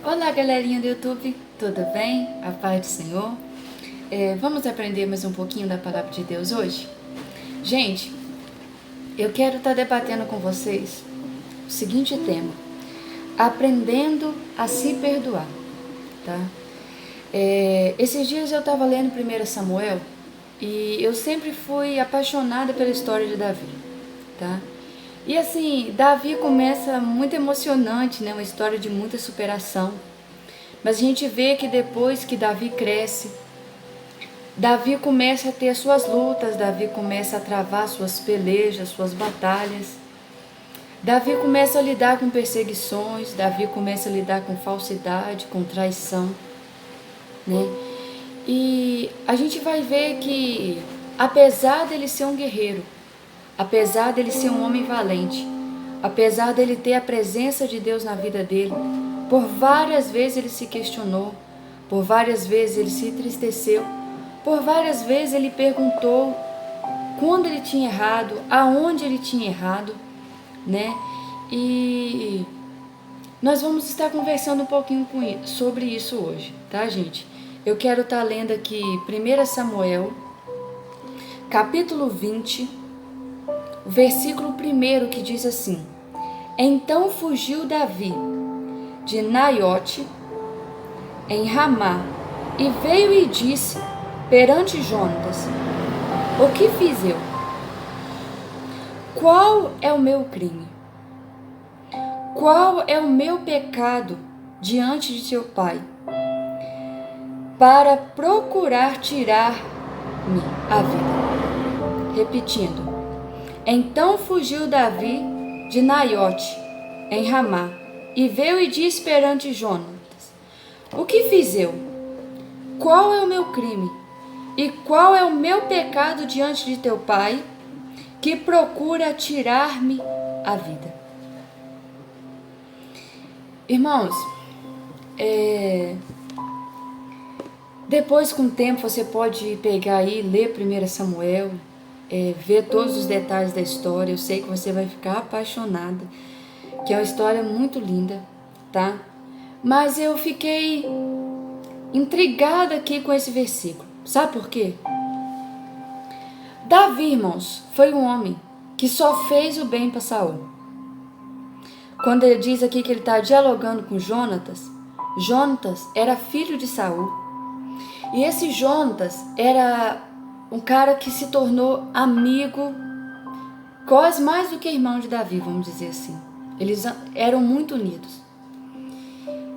Olá, galerinha do YouTube, tudo bem? A paz do Senhor. Vamos aprender mais um pouquinho da Palavra de Deus hoje? Gente, eu quero estar debatendo com vocês o seguinte tema: aprendendo a se perdoar, tá? Esses dias eu estava lendo 1 Samuel e eu sempre fui apaixonada pela história de Davi, tá? E assim, Davi começa muito emocionante, né? Uma história de muita superação. Mas a gente vê que depois que Davi cresce, Davi começa a ter as suas lutas, Davi começa a travar suas pelejas, suas batalhas. Davi começa a lidar com perseguições, Davi começa a lidar com falsidade, com traição, né? E a gente vai ver que, apesar dele ser um guerreiro, apesar dele ser um homem valente, apesar dele ter a presença de Deus na vida dele, por várias vezes ele se questionou, por várias vezes ele se entristeceu, por várias vezes ele perguntou quando ele tinha errado, aonde ele tinha errado, né? E nós vamos estar conversando um pouquinho sobre isso hoje, tá, gente? Eu quero estar lendo aqui 1 Samuel, capítulo 20, versículo 1, que diz assim: Então fugiu Davi de Naiote em Ramá, e veio e disse perante Jonatas: O que fiz eu? Qual é o meu crime? Qual é o meu pecado diante de teu pai, para procurar tirar-me a vida? Repetindo: Então fugiu Davi de Naiote em Ramá, e veio e disse perante Jonatas: O que fiz eu? Qual é o meu crime? E qual é o meu pecado diante de teu pai, que procura tirar-me a vida? Irmãos, depois com o tempo você pode pegar aí, ler 1 Samuel, ver todos os detalhes da história. Eu sei que você vai ficar apaixonada, que é uma história muito linda, tá? Mas eu fiquei intrigada aqui com esse versículo. Sabe por quê? Davi, irmãos, foi um homem que só fez o bem para Saul. Quando ele diz aqui que ele está dialogando com Jonatas, Jonatas era filho de Saul. E esse Jonatas era um cara que se tornou amigo, quase mais do que irmão de Davi, vamos dizer assim. Eles eram muito unidos.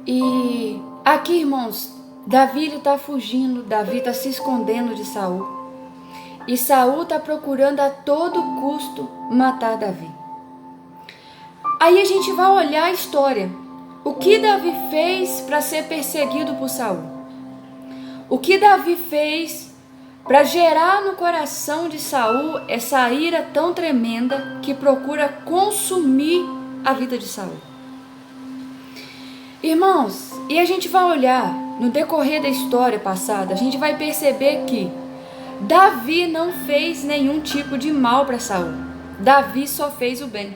E aqui, irmãos, Davi está fugindo, Davi está se escondendo de Saul. E Saul está procurando a todo custo matar Davi. Aí a gente vai olhar a história. O que Davi fez para ser perseguido por Saul? O que Davi fez para gerar no coração de Saul essa ira tão tremenda que procura consumir a vida de Saul? Irmãos, e a gente vai olhar no decorrer da história passada, a gente vai perceber que Davi não fez nenhum tipo de mal para Saul. Davi só fez o bem.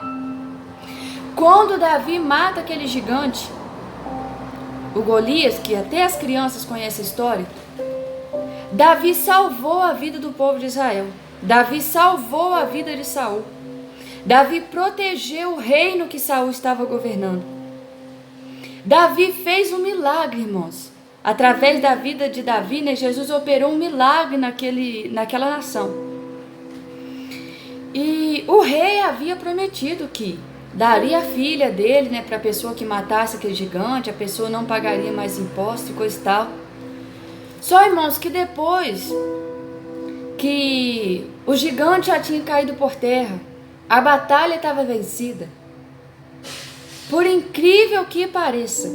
Quando Davi mata aquele gigante, o Golias, que até as crianças conhecem a história, Davi salvou a vida do povo de Israel. Davi salvou a vida de Saul. Davi protegeu o reino que Saul estava governando. Davi fez um milagre, irmãos. Através da vida de Davi, né, Jesus operou um milagre naquela nação. E o rei havia prometido que daria a filha dele, né, para a pessoa que matasse aquele gigante, a pessoa não pagaria mais imposto e coisa e tal. Só, irmãos, que depois que o gigante já tinha caído por terra, a batalha estava vencida. Por incrível que pareça,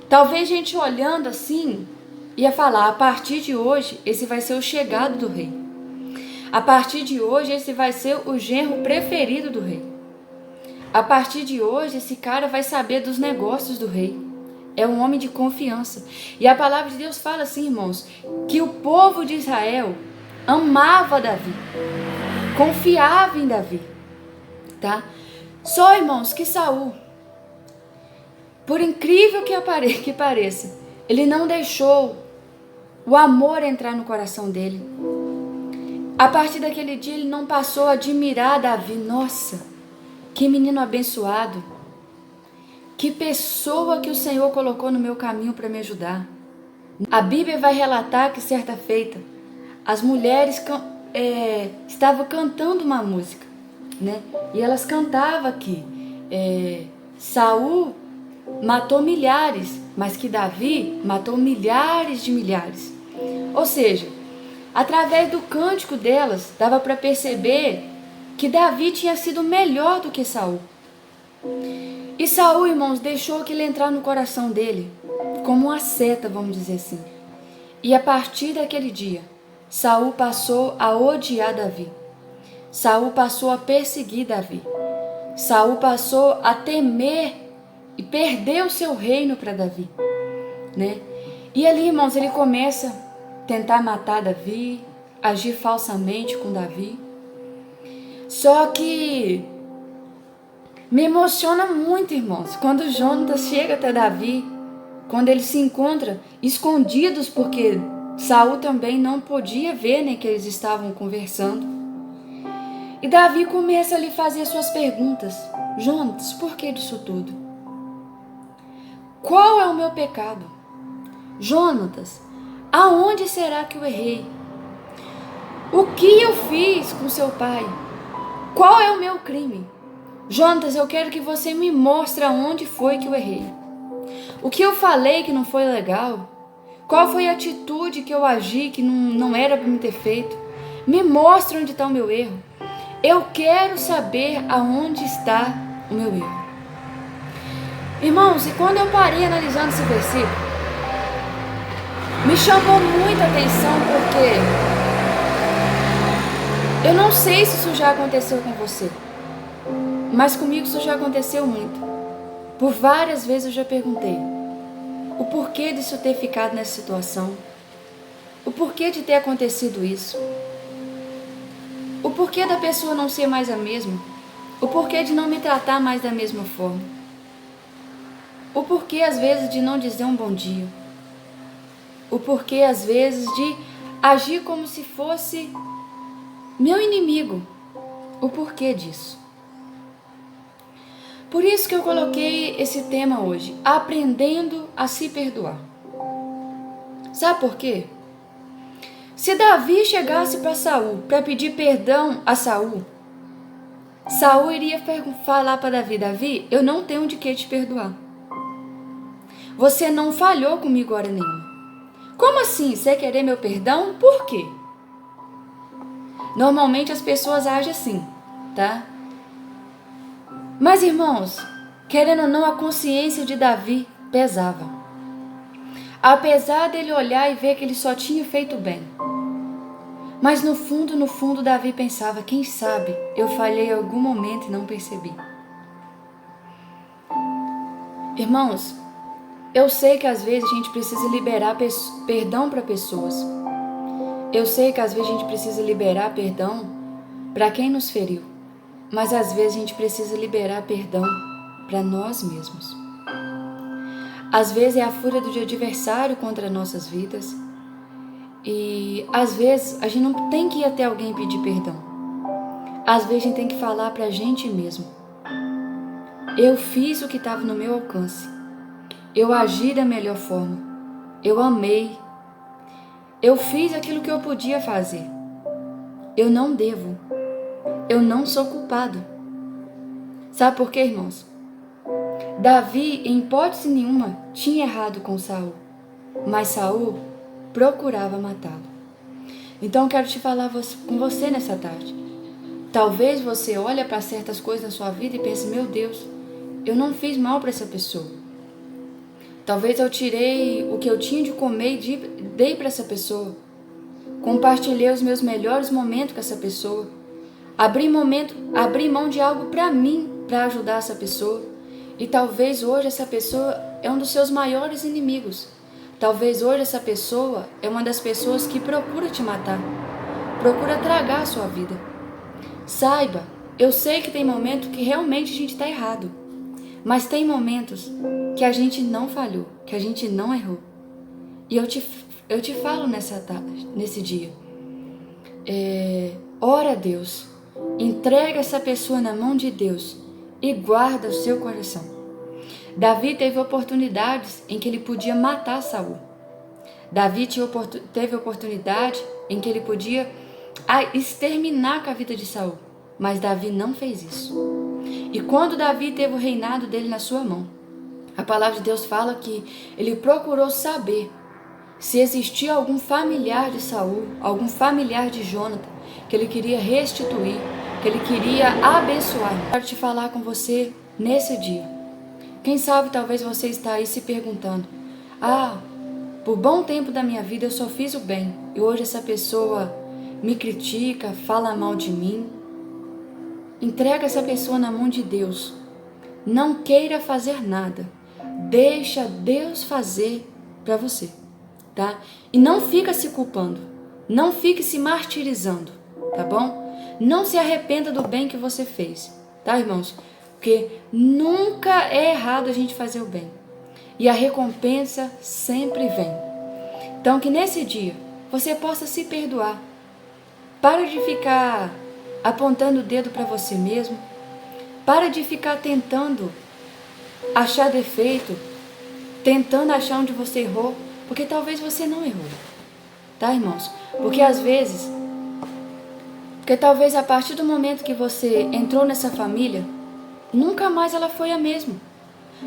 talvez a gente olhando assim ia falar: a partir de hoje esse vai ser o chegado do rei. A partir de hoje esse vai ser o genro preferido do rei. A partir de hoje esse cara vai saber dos negócios do rei. É um homem de confiança. E a palavra de Deus fala assim, irmãos, que o povo de Israel amava Davi, confiava em Davi, tá? Só, irmãos, que Saul por incrível que pareça, ele não deixou o amor entrar no coração dele. A partir daquele dia ele não passou a admirar Davi. Nossa, que menino abençoado. Que pessoa que o Senhor colocou no meu caminho para me ajudar. A Bíblia vai relatar que certa feita as mulheres estavam cantando uma música, né? E elas cantavam que Saul matou milhares, mas que Davi matou milhares de milhares. Ou seja, através do cântico delas, dava para perceber que Davi tinha sido melhor do que Saul. E Saul, irmãos, deixou aquilo entrar no coração dele, como uma seta, vamos dizer assim. E a partir daquele dia, Saul passou a odiar Davi. Saul passou a perseguir Davi. Saul passou a temer e perdeu o seu reino para Davi, né? E ali, irmãos, ele começa a tentar matar Davi, agir falsamente com Davi. Só que me emociona muito, irmãos, quando Jonatas chega até Davi, quando eles se encontram escondidos, porque Saul também não podia ver, né, que eles estavam conversando. E Davi começa a lhe fazer suas perguntas. Jonatas, por que disso tudo? Qual é o meu pecado? Jonatas, aonde será que eu errei? O que eu fiz com seu pai? Qual é o meu crime? Jonatas, eu quero que você me mostre aonde foi que eu errei. O que eu falei que não foi legal? Qual foi a atitude que eu agi que não era para me ter feito? Me mostre onde está o meu erro. Eu quero saber aonde está o meu erro. Irmãos, e quando eu parei analisando esse versículo, me chamou muita atenção, porque eu não sei se isso já aconteceu com você, mas comigo isso já aconteceu muito. Por várias vezes eu já perguntei o porquê disso ter ficado nessa situação, o porquê de ter acontecido isso, o porquê da pessoa não ser mais a mesma, o porquê de não me tratar mais da mesma forma, o porquê às vezes de não dizer um bom dia, o porquê às vezes de agir como se fosse meu inimigo, o porquê disso. Por isso que eu coloquei esse tema hoje, aprendendo a se perdoar. Sabe por quê? Se Davi chegasse para Saul para pedir perdão a Saul, Saul iria falar para Davi: Davi, eu não tenho de que te perdoar. Você não falhou comigo hora nenhuma. Como assim? Você querer meu perdão? Por quê? Normalmente as pessoas agem assim, tá? Mas, irmãos, querendo ou não, a consciência de Davi pesava. Apesar dele olhar e ver que ele só tinha feito bem. Mas no fundo, Davi pensava: quem sabe eu falhei em algum momento e não percebi. Irmãos, eu sei que às vezes a gente precisa liberar perdão para pessoas. Eu sei que às vezes a gente precisa liberar perdão para quem nos feriu. Mas às vezes a gente precisa liberar perdão para nós mesmos. Às vezes é a fúria do adversário contra nossas vidas. E às vezes a gente não tem que ir até alguém pedir perdão. Às vezes a gente tem que falar para a gente mesmo: eu fiz o que estava no meu alcance. Eu agi da melhor forma. Eu amei. Eu fiz aquilo que eu podia fazer. Eu não devo. Eu não sou culpado. Sabe por quê, irmãos? Davi, em hipótese nenhuma, tinha errado com Saul, mas Saul procurava matá-lo. Então eu quero te falar com você nessa tarde. Talvez você olhe para certas coisas na sua vida e pense: meu Deus, eu não fiz mal para essa pessoa. Talvez eu tirei o que eu tinha de comer e dei para essa pessoa. Compartilhei os meus melhores momentos com essa pessoa. Abri mão de algo para mim, para ajudar essa pessoa. E talvez hoje essa pessoa é um dos seus maiores inimigos. Talvez hoje essa pessoa é uma das pessoas que procura te matar, procura tragar a sua vida. Saiba, eu sei que tem momento que realmente a gente está errado. Mas tem momentos que a gente não falhou, que a gente não errou. E eu te falo nesse dia. Ora a Deus, entrega essa pessoa na mão de Deus e guarda o seu coração. Davi teve oportunidades em que ele podia matar Saul. Davi teve oportunidade em que ele podia exterminar com a vida de Saul. Mas Davi não fez isso. E quando Davi teve o reinado dele na sua mão, a palavra de Deus fala que ele procurou saber se existia algum familiar de Saul, algum familiar de Jônatan, que ele queria restituir, que ele queria abençoar. Eu quero te falar com você nesse dia. Quem sabe talvez você está aí se perguntando: por bom tempo da minha vida eu só fiz o bem, e hoje essa pessoa me critica, fala mal de mim. Entrega essa pessoa na mão de Deus. Não queira fazer nada. Deixa Deus fazer para você, tá? E não fica se culpando. Não fique se martirizando, tá bom? Não se arrependa do bem que você fez, tá, irmãos? Porque nunca é errado a gente fazer o bem. E a recompensa sempre vem. Então que nesse dia você possa se perdoar. Para de ficar apontando o dedo para você mesmo. Para de ficar tentando achar defeito, tentando achar onde você errou, porque talvez você não errou. Tá, irmãos? Porque talvez a partir do momento que você entrou nessa família, nunca mais ela foi a mesma.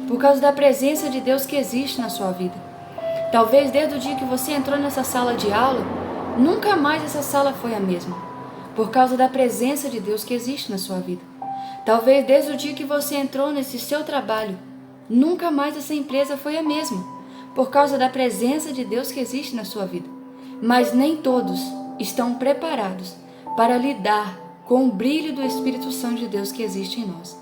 Por causa da presença de Deus que existe na sua vida. Talvez desde o dia que você entrou nessa sala de aula, nunca mais essa sala foi a mesma. Por causa da presença de Deus que existe na sua vida. Talvez desde o dia que você entrou nesse seu trabalho, nunca mais essa empresa foi a mesma. Por causa da presença de Deus que existe na sua vida. Mas nem todos estão preparados para lidar com o brilho do Espírito Santo de Deus que existe em nós.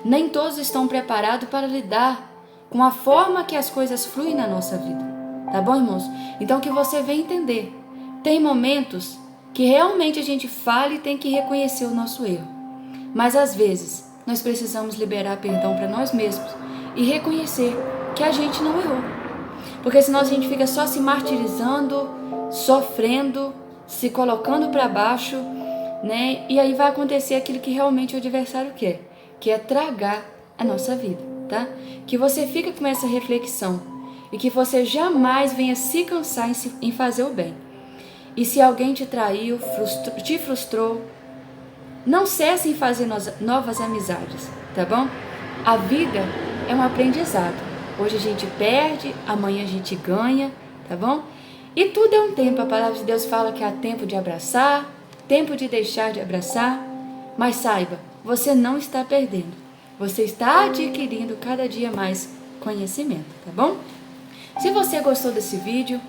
Nem todos estão preparados para lidar com a forma que as coisas fluem na nossa vida. Tá bom, irmãos? Então que você venha entender. Tem momentos que realmente a gente fala e tem que reconhecer o nosso erro. Mas às vezes nós precisamos liberar perdão para nós mesmos e reconhecer que a gente não errou. Porque senão a gente fica só se martirizando, sofrendo, se colocando para baixo, né? E aí vai acontecer aquilo que realmente o adversário quer, que é tragar a nossa vida, tá? Que você fique com essa reflexão e que você jamais venha se cansar em fazer o bem. E se alguém te traiu, te frustrou, não cesse em fazer novas amizades, tá bom? A vida é um aprendizado. Hoje a gente perde, amanhã a gente ganha, tá bom? E tudo é um tempo. A palavra de Deus fala que há tempo de abraçar, tempo de deixar de abraçar. Mas saiba, você não está perdendo. Você está adquirindo cada dia mais conhecimento, tá bom? Se você gostou desse vídeo,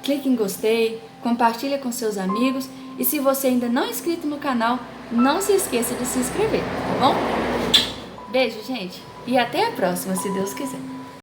clique em gostei, compartilha com seus amigos. E se você ainda não é inscrito no canal, não se esqueça de se inscrever, tá bom? Beijo, gente, e até a próxima, se Deus quiser.